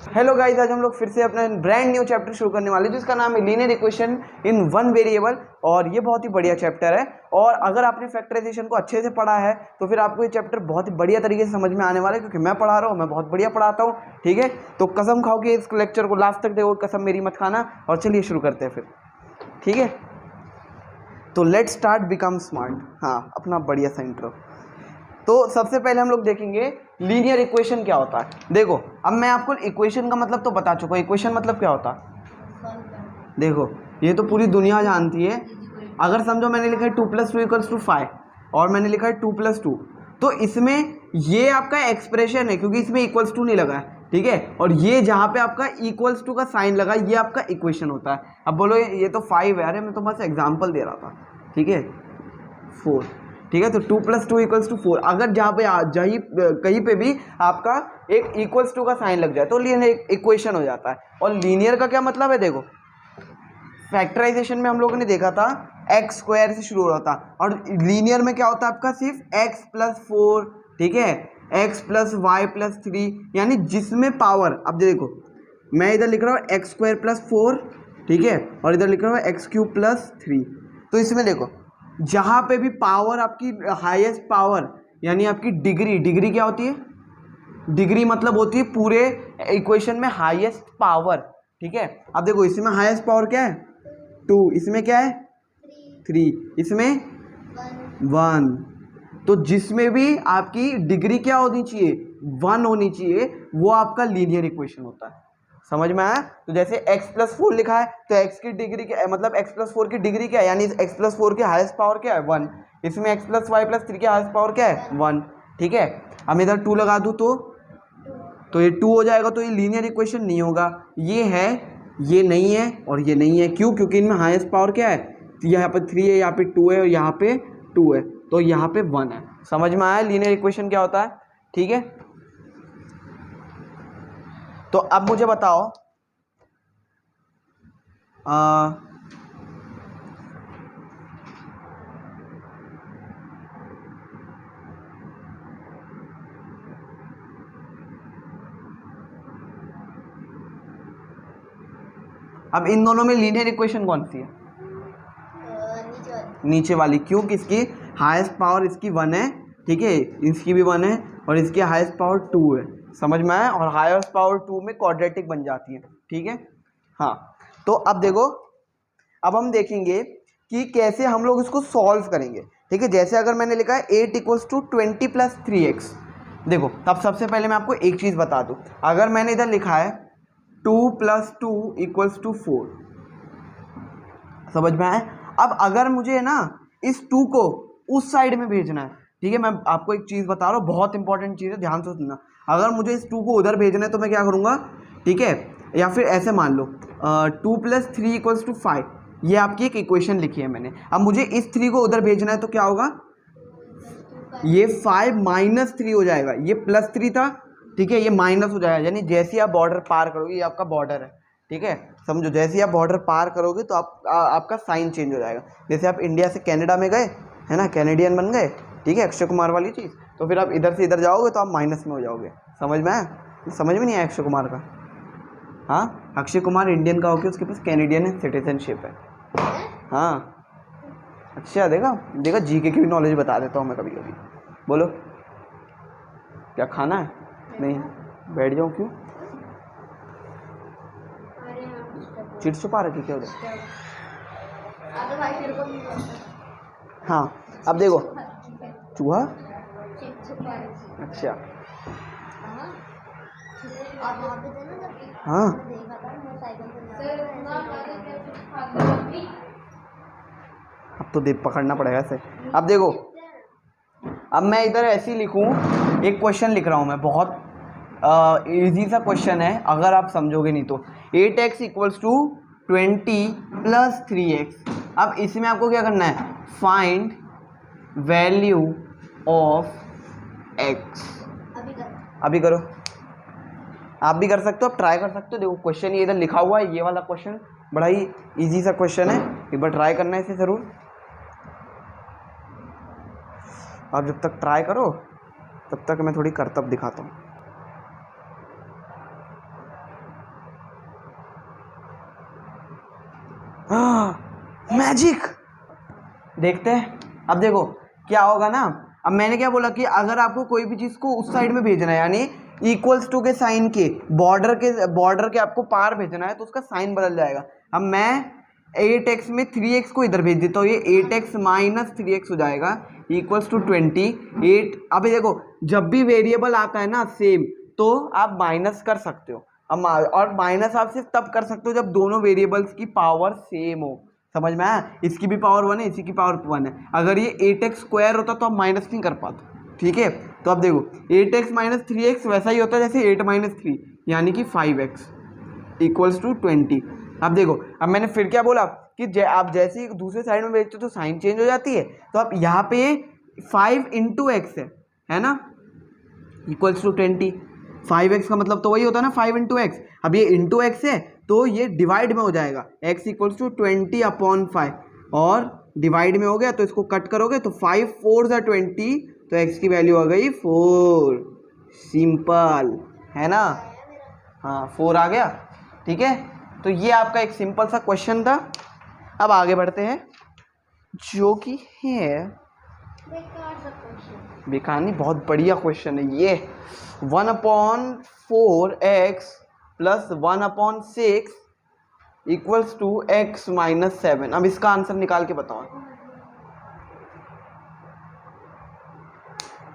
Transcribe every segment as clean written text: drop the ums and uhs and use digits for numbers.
Hello guys, आज हम लोग फिर से अपना ब्रांड न्यू चैप्टर शुरू करने वाले हैं जिसका नाम है linear equation in one variable. और ये बहुत ही बढ़िया चैप्टर है और अगर आपने फैक्टराइजेशन को अच्छे से पढ़ा है तो फिर आपको ये चैप्टर बहुत ही बढ़िया तरीके से समझ में आने वाला है, क्योंकि मैं पढ़ा रहा हूँ, मैं बहुत बढ़िया पढ़ाता हूँ। ठीक है, तो कसम खाओ कि इस लेक्चर को लास्ट तक देखो, कसम मेरी मत खाना। और चलिए शुरू करते हैं फिर। ठीक है, तो लेट्स स्टार्ट बिकम स्मार्ट। हाँ, अपना बढ़िया सा इंट्रो। तो सबसे पहले हम लोग देखेंगे लीनियर इक्वेशन क्या होता है। देखो, अब मैं आपको इक्वेशन का मतलब तो बता चुका हूँ। इक्वेशन मतलब क्या होता है, देखो ये तो पूरी दुनिया जानती है। अगर समझो मैंने लिखा है 2 + 2 = 5 और मैंने लिखा है 2 + 2, तो इसमें ये आपका एक्सप्रेशन है क्योंकि इसमें इक्वल्स टू नहीं लगा है। ठीक है, और ये जहाँ पे आपका इक्वल्स टू का साइन लगा ये आपका इक्वेशन होता है। अब बोलो ये तो 5 है, अरे मैं तो बस एग्जाम्पल दे रहा था। ठीक है, 4। ठीक है, तो 2 + 2 = 4। अगर जहाँ पे कहीं पे भी आपका एक इक्वल्स टू का साइन लग जाए तो लीनियर इक्वेशन हो जाता है। और लीनियर का क्या मतलब है, देखो फैक्टराइजेशन में हम लोगों ने देखा था x² से शुरू हो रहा था, और लीनियर में क्या होता है आपका सिर्फ x + 4। ठीक है, x + y + 3, यानी जिसमें पावर, अब देखो मैं इधर लिख रहा हूँ x² + 4, ठीक है, और इधर लिख रहा हूँ x³ + 3। तो इसमें देखो जहाँ पे भी पावर आपकी हाईएस्ट पावर, यानी आपकी डिग्री क्या होती है, डिग्री मतलब होती है पूरे इक्वेशन में हाईएस्ट पावर। ठीक है, अब देखो इसमें हाईएस्ट पावर क्या है 2, इसमें क्या है 3, इसमें 1। तो जिसमें भी आपकी डिग्री क्या होनी चाहिए 1 होनी चाहिए, वो आपका लीनियर इक्वेशन होता है। समझ में आया? तो जैसे x + 4 लिखा है तो x की डिग्री क्या, मतलब x + 4 की डिग्री क्या है, यानी x + 4 की हाईएस्ट पावर क्या है 1। इसमें x + y + 3 की हाईएस्ट पावर क्या है 1। ठीक है, अब इधर 2 लगा दूँ तो ये 2 हो जाएगा, तो ये लीनियर इक्वेशन नहीं होगा। ये है, ये नहीं है और ये नहीं है। क्यों? क्योंकि इनमें हाईएस्ट पावर क्या है, यहाँ पे 3 है, यहाँ पे 2 है और यहाँ पे 2 है, तो यहाँ पे 1 है। समझ में आया लीनियर इक्वेशन क्या होता है? ठीक है, तो अब मुझे बताओ अब इन दोनों में लीनियर इक्वेशन कौन सी है? नीचे वाली। क्यों? किसकी हाईएस्ट पावर इसकी 1 है, ठीक है, इसकी भी 1 है और इसकी हाईएस्ट पावर 2 है। समझ में आया? और हाईएस्ट पावर 2 में क्वाड्रेटिक बन जाती है। ठीक है, हाँ, तो अब देखो, अब हम देखेंगे कि कैसे हम लोग इसको सॉल्व करेंगे। ठीक है, जैसे अगर मैंने लिखा है 8 = 20 + 3x। देखो, तब सबसे पहले मैं आपको एक चीज़ बता दूं, अगर मैंने इधर लिखा है 2 + 2 = 4, समझ में आया? अब अगर मुझे ना इस 2 को उस साइड में भेजना है, ठीक है, मैं आपको एक चीज़ बता रहा हूँ, बहुत इंपॉर्टेंट चीज़ है, ध्यान से सुनना। अगर मुझे इस 2 को उधर भेजना है तो मैं क्या करूँगा, ठीक है, या फिर ऐसे मान लो 2 + 3 = 5, ये आपकी एक इक्वेशन लिखी है मैंने। अब मुझे इस 3 को उधर भेजना है तो क्या होगा, ये 5 - 3 हो जाएगा, ये +3 था, ठीक है, ये माइनस हो जाएगा। यानी जैसे आप बॉर्डर पार करोगे, ये आपका बॉर्डर है, ठीक है, समझो, जैसे आप बॉर्डर पार करोगे तो आपका साइन चेंज हो जाएगा। जैसे आप इंडिया से कनाडा में गए, है ना, कैनेडियन बन गए, ठीक है, अक्षय कुमार वाली चीज़, तो फिर आप इधर से इधर जाओगे तो आप माइनस में हो जाओगे। समझ में आया? समझ में नहीं आया अक्षय कुमार का? हाँ, अक्षय कुमार इंडियन का होकर उसके पास कैनेडियन सिटीजनशिप है। हाँ, अच्छा, देखा जीके की भी नॉलेज बता देता हूँ मैं कभी कभी। बोलो क्या खाना है? नहीं, बैठ जाऊँ क्यों? चिट छुपा रखी क्या उधर? हाँ, अब देखो चूहा, अच्छा, हाँ, अब तो देख पकड़ना पड़ेगा ऐसे। अब देखो, अब मैं इधर ऐसे ही लिखूं, एक क्वेश्चन लिख रहा हूं मैं, बहुत इजी सा क्वेश्चन है, अगर आप समझोगे नहीं तो। 8x = 20 + 3x। अब इसमें आपको क्या करना है, फाइंड वैल्यू ऑफ x। अभी करो, आप भी कर सकते हो, आप ट्राई कर सकते हो। देखो क्वेश्चन ये इधर लिखा हुआ है, ये वाला क्वेश्चन बड़ा ही इजी सा क्वेश्चन है, एक बार ट्राई करना है इसे ज़रूर। आप जब तक ट्राई करो तब तक मैं थोड़ी करतब दिखाता हूँ। मैजिक देखते हैं। अब देखो क्या होगा ना, अब मैंने क्या बोला कि अगर आपको कोई भी चीज़ को उस साइड में भेजना है, यानी इक्वल्स टू के साइन के बॉर्डर के आपको पार भेजना है, तो उसका साइन बदल जाएगा। अब मैं 8x में 3x को इधर भेज देता हूँ, ये 8x माइनस 3x हो जाएगा इक्वल्स टू 28। अभी देखो जब भी वेरिएबल आता है ना सेम, तो आप माइनस कर सकते हो। अब और माइनस आप सिर्फ तब कर सकते हो जब दोनों वेरिएबल्स की पावर सेम हो। समझ में आया? इसकी भी पावर 1 है, इसी की पावर 1 है। अगर ये 8x स्क्वायर होता तो आप माइनस नहीं कर पाते। ठीक है, तो अब देखो 8x माइनस 3x वैसा ही होता है जैसे 8 माइनस 3, यानी कि 5x इक्वल्स टू 20। अब देखो, अब मैंने फिर क्या बोला कि आप जैसे ही दूसरे साइड में भेजते हो तो साइन चेंज हो जाती है। तो अब यहाँ पे 5 इंटू एक्स है ना, इक्वल्स टू 20। 5x का मतलब तो वही होता है ना 5 इंटू एक्स। अब ये इंटू एक्स है तो ये डिवाइड में हो जाएगा, x इक्वल्स टू 20/5, और डिवाइड में हो गया तो इसको कट करोगे तो 5 4 ज़ा 20, तो x की वैल्यू आ गई 4। सिंपल है ना? हाँ 4 आ गया। ठीक है, तो ये आपका एक सिंपल सा क्वेश्चन था। अब आगे बढ़ते हैं, जो कि है बेकार नहीं, बहुत बढ़िया क्वेश्चन है ये। 1/4x plus 1/6 equals to x minus 7। अब इसका आंसर निकाल के बताओ।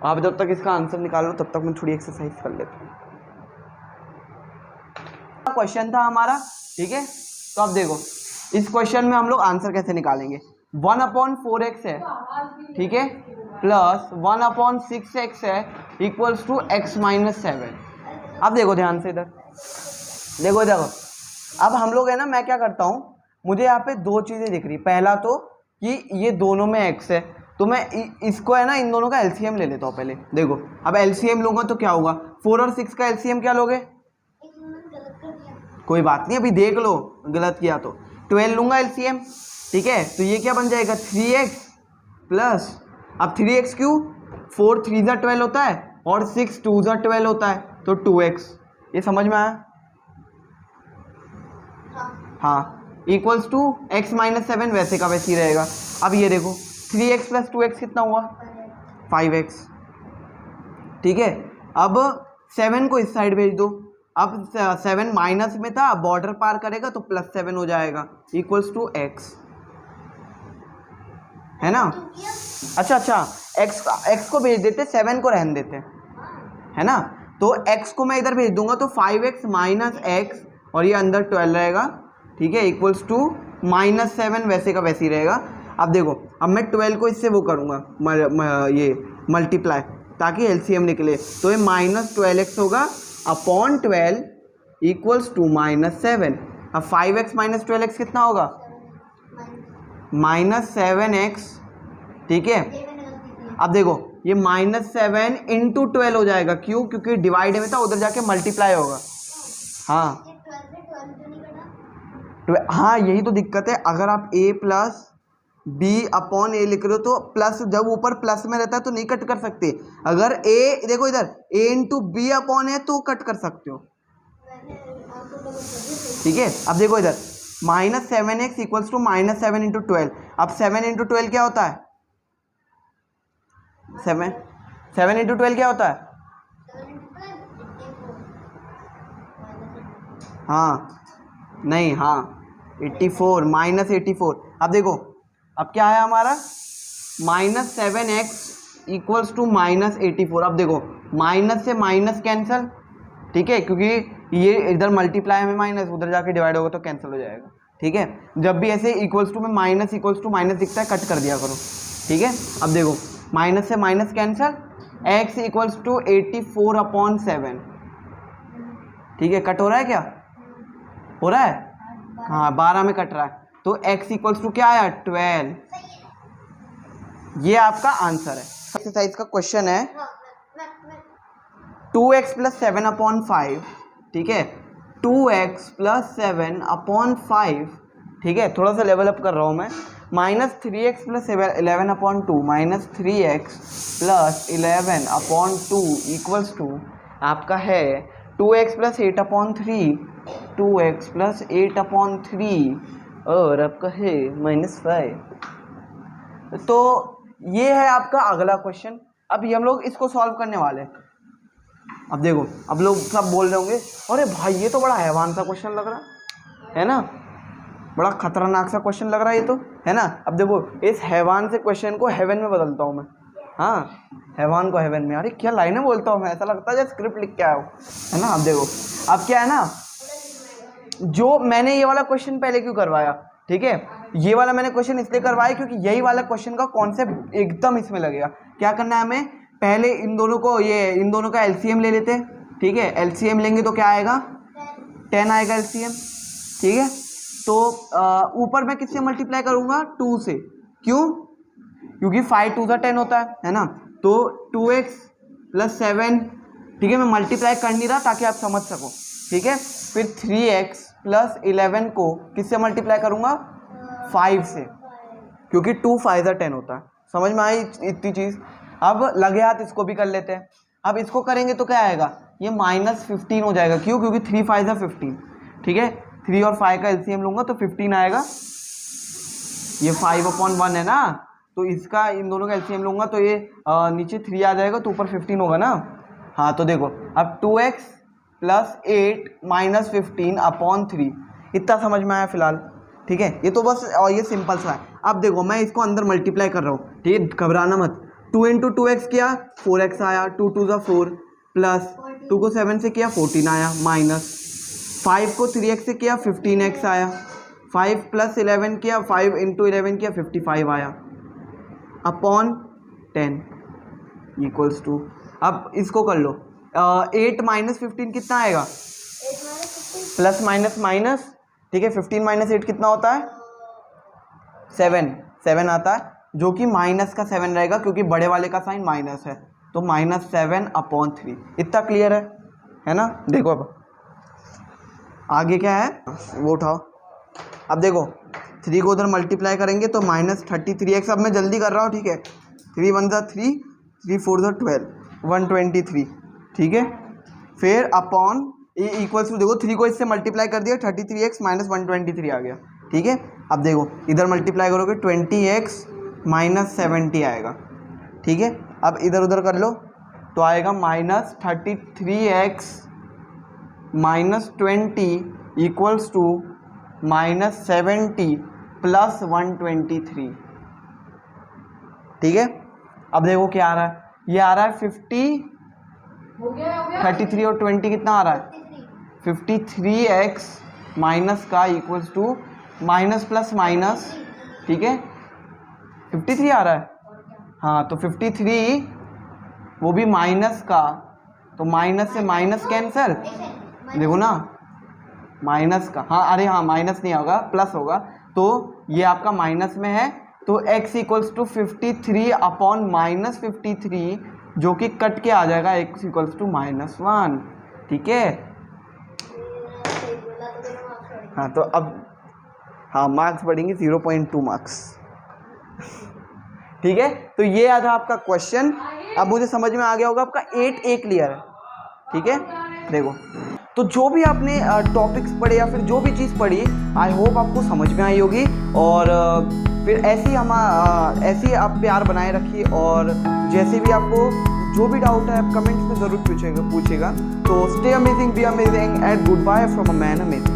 आप जब तक इसका आंसर निकालो तब तक मैं थोड़ी एक्सरसाइज कर लेता हूँ। क्वेश्चन था हमारा, ठीक है। तो अब देखो इस क्वेश्चन में हम लोग आंसर कैसे निकालेंगे। 1/4x है, ठीक है, प्लस 1/6x है इक्वल्स टू x माइनस 7। अब देखो ध्यान से इधर देखो। अब हम लोग है ना, मैं क्या करता हूँ, मुझे यहाँ पे दो चीज़ें दिख रही। पहला तो कि ये दोनों में x है, तो मैं इसको है ना इन दोनों का एलसीएम ले लेता हूँ पहले। देखो अब एलसीएम लूंगा तो क्या होगा, 4 और 6 का एलसीएम क्या लोगे? कोई बात नहीं, अभी देख लो गलत किया तो 12 लूंगा एलसीएम। ठीक है, तो ये क्या बन जाएगा 3x प्लस, अब 3x क्यों, 4 3 ज़ा 12 होता है और 6 2 ज़ा 12 होता है, तो 2x। ये समझ में आया? हाँ, इक्वल्स टू x माइनस 7 वैसे का वैसे ही रहेगा। अब ये देखो 3x प्लस 2x कितना हुआ, 5x। ठीक है, अब 7 को इस साइड भेज दो। अब 7 माइनस में था, बॉर्डर पार करेगा तो प्लस 7 हो जाएगा इक्वल्स टू x, है ना? अच्छा, x को भेज देते, 7 को रहने देते, है ना? तो x को मैं इधर भेज दूंगा तो 5x माइनस x, और ये अंदर 12 रहेगा। ठीक है, इक्वल्स टू माइनस 7 वैसे का वैसे ही रहेगा। अब देखो, अब मैं 12 को इससे वो करूँगा ये मल्टीप्लाई, ताकि एलसीएम निकले। तो ये माइनस 12x होगा अपॉन 12 इक्वल्स टू माइनस 7। अब 5x माइनस 12x कितना होगा, माइनस 7x। ठीक है, अब देखो ये माइनस 7 इंटू 12 हो जाएगा। क्यों? क्योंकि डिवाइड में था, उधर जाके मल्टीप्लाई होगा। हाँ हाँ, यही तो दिक्कत है। अगर आप a प्लस बी अपॉन ए लिख रहे हो तो प्लस, जब ऊपर प्लस में रहता है तो नहीं कट कर सकते। अगर a, देखो इधर a इंटू बी अपॉन है तो कट कर सकते हो। ठीक है, अब देखो इधर minus 7x equals to minus 7 into 12। अब 7 इंटू 12 क्या होता है, 7 इंटू 12 क्या होता है? हाँ नहीं, हाँ 84 माइनस 84। अब देखो अब क्या है हमारा, minus 7x equals to minus 84। अब देखो माइनस से माइनस कैंसिल, ठीक है, क्योंकि ये इधर मल्टीप्लाई में माइनस, उधर जाके डिवाइड होगा तो कैंसिल हो जाएगा। ठीक है, जब भी ऐसे इक्वल्स टू में माइनस इक्वल्स टू माइनस दिखता है कट कर दिया करो। ठीक है, अब देखो माइनस से minus cancel, x equals to 84/7। ठीक है, कट हो रहा है क्या, हो रहा है? हाँ 12 में कट रहा है, तो x इक्वल्स टू क्या आया 12। ये आपका आंसर है। एक्सरसाइज का क्वेश्चन है 2x प्लस 7/5। ठीक है, 2x प्लस 7/5। ठीक है, थोड़ा सा लेवल अप कर रहा हूँ मैं। Minus 3x plus 11/2 minus 3x plus 11/2 equals to आपका है 2x प्लस 8/3 2x प्लस 8/3 और आपका है -5। तो ये है आपका अगला क्वेश्चन। अब ये हम लोग इसको सॉल्व करने वाले हैं। अब देखो, अब लोग सब बोल रहे होंगे अरे भाई ये तो बड़ा हैवान सा क्वेश्चन लग रहा है ना, बड़ा खतरनाक सा क्वेश्चन लग रहा है ये तो, है ना। अब देखो इस हैवान से क्वेश्चन को हेवन में बदलता हूँ मैं। हाँ, हैवान को हेवन में। अरे क्या लाइनें बोलता हूँ मैं, ऐसा लगता है जैसे स्क्रिप्ट लिख के आया हो, है ना। अब देखो, अब क्या है ना, जो मैंने ये वाला क्वेश्चन पहले क्यों करवाया, ठीक है, ये वाला मैंने क्वेश्चन इसलिए करवाया क्योंकि यही वाला क्वेश्चन का कॉन्सेप्ट एकदम इसमें लगेगा। क्या करना है हमें, पहले इन दोनों का एलसीएम ले लेते हैं, ठीक है। एलसीएम लेंगे तो क्या आएगा, 10 आएगा एलसीएम, ठीक है। तो ऊपर मैं किससे मल्टीप्लाई करूंगा, 2 से। क्यों, क्योंकि 5 2 10 होता है ना। तो 2x प्लस 7, ठीक है, मैं मल्टीप्लाई कर नहीं रहा ताकि आप समझ सको, ठीक है। फिर 3x प्लस 11 को किससे मल्टीप्लाई करूंगा, 5 से, क्योंकि 2 5 10 होता है। समझ में आई इतनी चीज़। अब लगे हाथ इसको भी कर लेते हैं। अब इसको करेंगे तो क्या आएगा, ये -15 हो जाएगा। क्यों, क्योंकि 3 5 15, ठीक है। 3 और 5 का एलसीएम लूंगा तो 15 आएगा। ये 5/1 है ना, तो इसका इन दोनों का एलसीएम लूंगा तो ये नीचे 3 आ जाएगा तो ऊपर 15 होगा ना। हाँ, तो देखो अब 2x प्लस 8 माइनस 15/3 इतना समझ में आया फिलहाल, ठीक है। ये तो बस और ये सिंपल सा है। अब देखो मैं इसको अंदर मल्टीप्लाई कर रहा हूँ, ठीक है, घबराना मत। 2 × 2x किया 4x आया, 2 2 = 4 प्लस 2 को 7 से किया 14 आया, माइनस 5 को 3x से किया 15x आया, 5 प्लस 11 किया 5 × 11 किया 55 आया अपॉन 10 इक्वल्स टू, अब इसको कर लो 8 माइनस 15 कितना आएगा, प्लस माइनस माइनस, ठीक है। 15 माइनस 8 कितना होता है, 7 आता है, जो कि माइनस का 7 रहेगा क्योंकि बड़े वाले का साइन माइनस है, तो -7/3 इतना क्लियर है ना। देखो अब आगे क्या है वो उठाओ। अब देखो 3 को उधर मल्टीप्लाई करेंगे तो -33x। अब मैं जल्दी कर रहा हूँ, ठीक है। 3 1 = 3, 3 4 = 12, 123, ठीक है। फिर अपॉन ए इक्वल्स टू, देखो 3 को इससे मल्टीप्लाई कर दिया 33x - 123 आ गया, ठीक है। अब देखो इधर मल्टीप्लाई करोगे 20x - 70 आएगा, ठीक है। अब इधर उधर कर लो तो आएगा -33x - 20 इक्वल्स टू -70 प्लस 123, ठीक है। अब देखो क्या आ रहा है, ये आ रहा है 50, 33 और 20 कितना आ रहा है, 53x माइनस का equals to minus plus minus, ठीक है। 53 आ रहा है, हाँ, तो 53 वो भी माइनस का, तो माइनस से माइनस कैंसिल, देखो ना माइनस का, हाँ, अरे हाँ माइनस नहीं होगा प्लस होगा, तो ये आपका माइनस में है, तो x इक्वल्स टू 53 अपॉन -53 जो कि कट के आ जाएगा x इक्वल्स टू -1, ठीक है। हाँ, तो अब हाँ मार्क्स बढ़ेंगे 0.2 मार्क्स, ठीक है। तो ये था आपका क्वेश्चन। अब मुझे समझ में आ गया होगा आपका 8A क्लियर है, ठीक है। देखो तो जो भी आपने टॉपिक्स पढ़े या फिर जो भी चीज़ पढ़ी, आई होप आपको समझ में आई होगी। और फिर ऐसे ही आप प्यार बनाए रखिए, और जैसे भी आपको जो भी डाउट है आप कमेंट्स में ज़रूर पूछेगा। तो stay amazing, be amazing and goodbye from a man amazing.